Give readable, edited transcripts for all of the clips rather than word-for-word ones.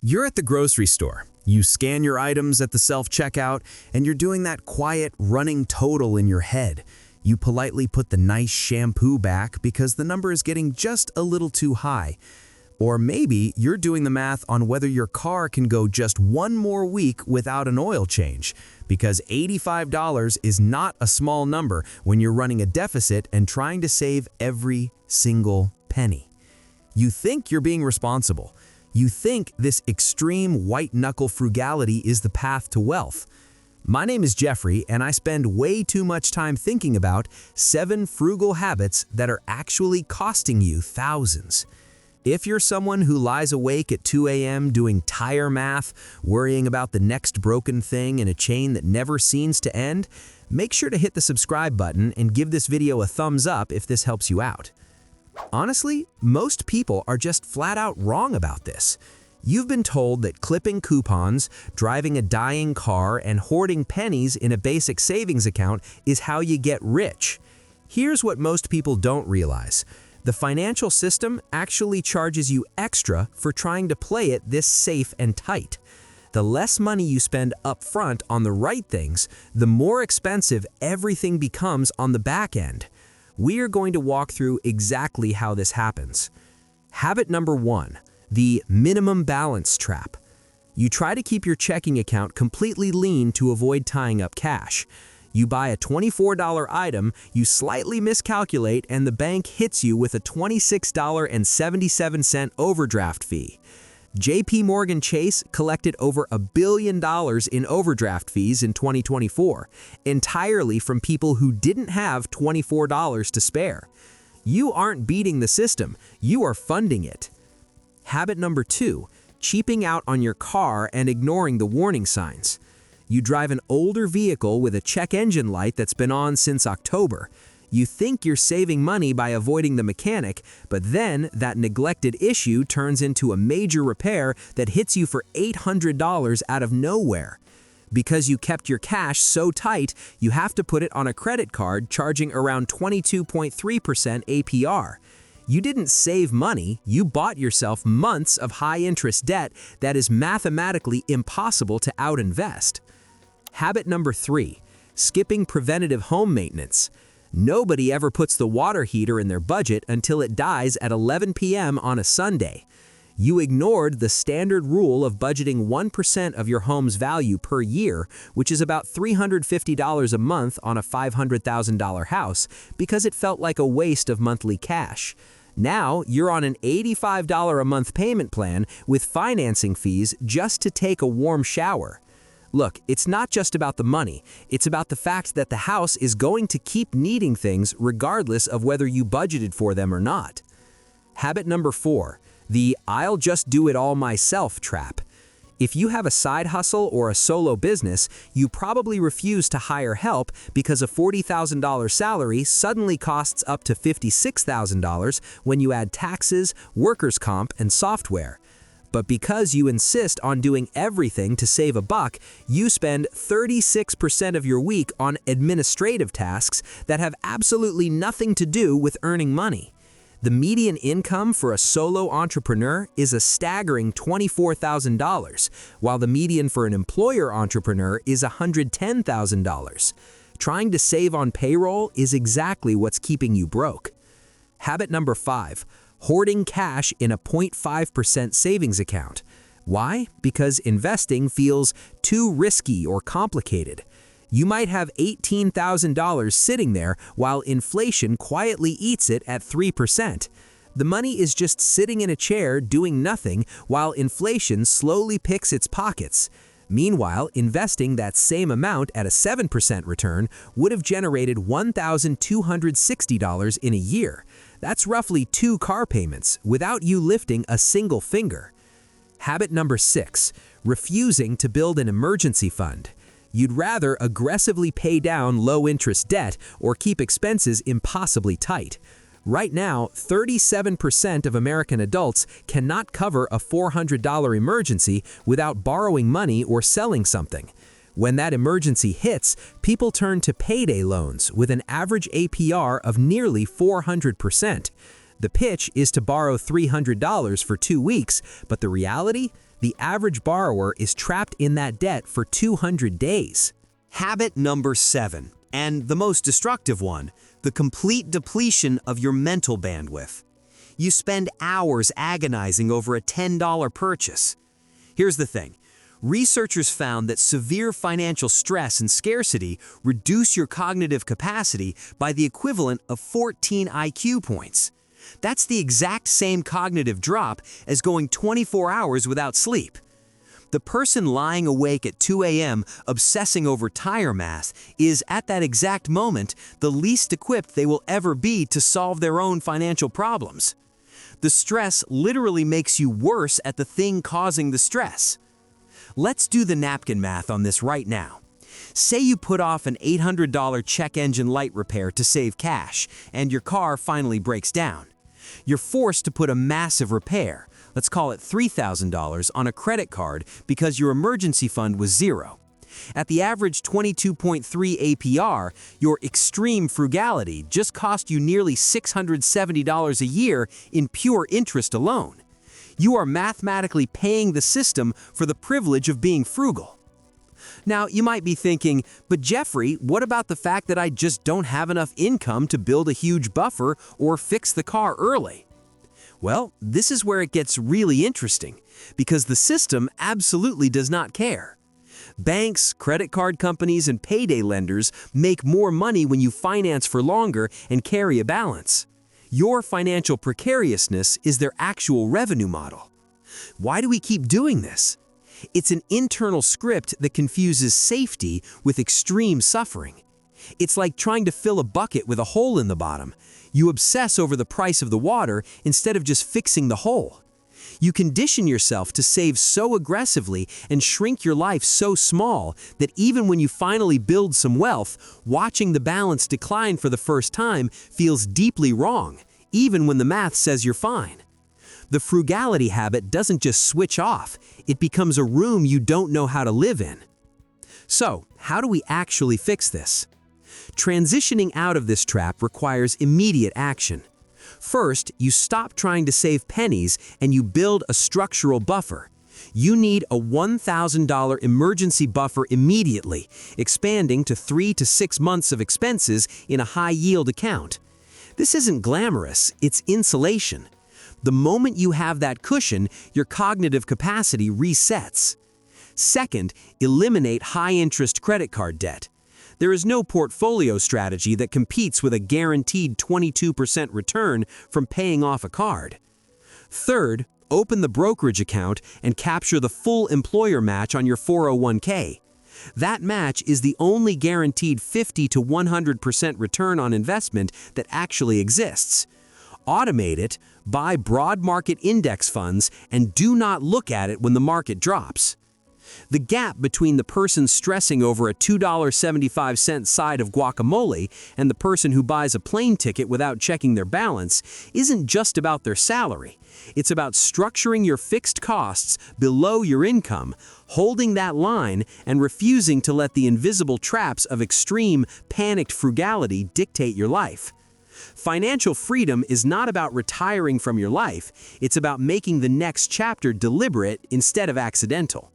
You're at the grocery store. You scan your items at the self-checkout, and you're doing that quiet, running total in your head. You politely put the nice shampoo back because the number is getting just a little too high. Or maybe you're doing the math on whether your car can go just one more week without an oil change, because $85 is not a small number when you're running a deficit and trying to save every single penny. You think you're being responsible. You think this extreme white-knuckle frugality is the path to wealth. My name is Jeffrey, and I spend way too much time thinking about 7 frugal habits that are actually costing you thousands. If you're someone who lies awake at 2 a.m. doing tire math, worrying about the next broken thing in a chain that never seems to end, make sure to hit the subscribe button and give this video a thumbs up if this helps you out. Honestly, most people are just flat out wrong about this. You've been told that clipping coupons, driving a dying car, and hoarding pennies in a basic savings account is how you get rich. Here's what most people don't realize. The financial system actually charges you extra for trying to play it this safe and tight. The less money you spend up front on the right things, the more expensive everything becomes on the back end. We are going to walk through exactly how this happens. Habit number 1, the minimum balance trap. You try to keep your checking account completely lean to avoid tying up cash. You buy a $24 item, you slightly miscalculate, and the bank hits you with a $26.77 overdraft fee. JP Morgan Chase collected over $1 billion in overdraft fees in 2024, entirely from people who didn't have $24 to spare. You aren't beating the system, you are funding it. Habit number 2, cheaping out on your car and ignoring the warning signs. You drive an older vehicle with a check engine light that's been on since October. You think you're saving money by avoiding the mechanic, but then that neglected issue turns into a major repair that hits you for $800 out of nowhere. Because you kept your cash so tight, you have to put it on a credit card charging around 22.3% APR. You didn't save money, you bought yourself months of high-interest debt that is mathematically impossible to outinvest. Habit number 3, skipping preventative home maintenance. Nobody ever puts the water heater in their budget until it dies at 11 p.m. on a Sunday. You ignored the standard rule of budgeting 1% of your home's value per year, which is about $350 a month on a $500,000 house, because it felt like a waste of monthly cash. Now, you're on an $85 a month payment plan with financing fees just to take a warm shower. Look, it's not just about the money, it's about the fact that the house is going to keep needing things regardless of whether you budgeted for them or not. Habit number 4, the "I'll just do it all myself" trap. If you have a side hustle or a solo business, you probably refuse to hire help because a $40,000 salary suddenly costs up to $56,000 when you add taxes, workers' comp, and software. But because you insist on doing everything to save a buck, you spend 36% of your week on administrative tasks that have absolutely nothing to do with earning money. The median income for a solo entrepreneur is a staggering $24,000, while the median for an employer entrepreneur is $110,000. Trying to save on payroll is exactly what's keeping you broke. Habit number 5, hoarding cash in a 0.5% savings account. Why? Because investing feels too risky or complicated. You might have $18,000 sitting there while inflation quietly eats it at 3%. The money is just sitting in a chair doing nothing while inflation slowly picks its pockets. Meanwhile, investing that same amount at a 7% return would have generated $1,260 in a year. That's roughly 2 car payments without you lifting a single finger. Habit number 6, refusing to build an emergency fund. You'd rather aggressively pay down low-interest debt or keep expenses impossibly tight. Right now, 37% of American adults cannot cover a $400 emergency without borrowing money or selling something. When that emergency hits, people turn to payday loans with an average APR of nearly 400%. The pitch is to borrow $300 for 2 weeks, but the reality? The average borrower is trapped in that debt for 200 days. Habit number 7, and the most destructive one, the complete depletion of your mental bandwidth. You spend hours agonizing over a $10 purchase. Here's the thing. Researchers found that severe financial stress and scarcity reduce your cognitive capacity by the equivalent of 14 IQ points. That's the exact same cognitive drop as going 24 hours without sleep. The person lying awake at 2 a.m. obsessing over tire math is, at that exact moment, the least equipped they will ever be to solve their own financial problems. The stress literally makes you worse at the thing causing the stress. Let's do the napkin math on this right now. Say you put off an $800 check engine light repair to save cash, and your car finally breaks down. You're forced to put a massive repair, let's call it $3,000, on a credit card because your emergency fund was zero. At the average 22.3 APR, your extreme frugality just cost you nearly $670 a year in pure interest alone. You are mathematically paying the system for the privilege of being frugal. Now, you might be thinking, but Jeffrey, what about the fact that I just don't have enough income to build a huge buffer or fix the car early? Well, this is where it gets really interesting, because the system absolutely does not care. Banks, credit card companies, and payday lenders make more money when you finance for longer and carry a balance. Your financial precariousness is their actual revenue model. Why do we keep doing this? It's an internal script that confuses safety with extreme suffering. It's like trying to fill a bucket with a hole in the bottom. You obsess over the price of the water instead of just fixing the hole. You condition yourself to save so aggressively and shrink your life so small that even when you finally build some wealth, watching the balance decline for the first time feels deeply wrong, even when the math says you're fine. The frugality habit doesn't just switch off, it becomes a room you don't know how to live in. So, how do we actually fix this? Transitioning out of this trap requires immediate action. First, you stop trying to save pennies and you build a structural buffer. You need a $1,000 emergency buffer immediately, expanding to 3 to 6 months of expenses in a high-yield account. This isn't glamorous, it's insulation. The moment you have that cushion, your cognitive capacity resets. Second, eliminate high-interest credit card debt. There is no portfolio strategy that competes with a guaranteed 22% return from paying off a card. Third, open the brokerage account and capture the full employer match on your 401k. That match is the only guaranteed 50 to 100% return on investment that actually exists. Automate it, buy broad market index funds, and do not look at it when the market drops. The gap between the person stressing over a $2.75 side of guacamole and the person who buys a plane ticket without checking their balance isn't just about their salary. It's about structuring your fixed costs below your income, holding that line, and refusing to let the invisible traps of extreme, panicked frugality dictate your life. Financial freedom is not about retiring from your life, it's about making the next chapter deliberate instead of accidental.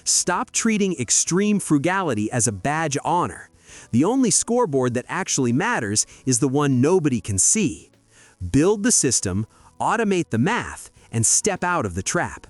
Stop treating extreme frugality as a badge of honor. The only scoreboard that actually matters is the one nobody can see. Build the system, automate the math, and step out of the trap.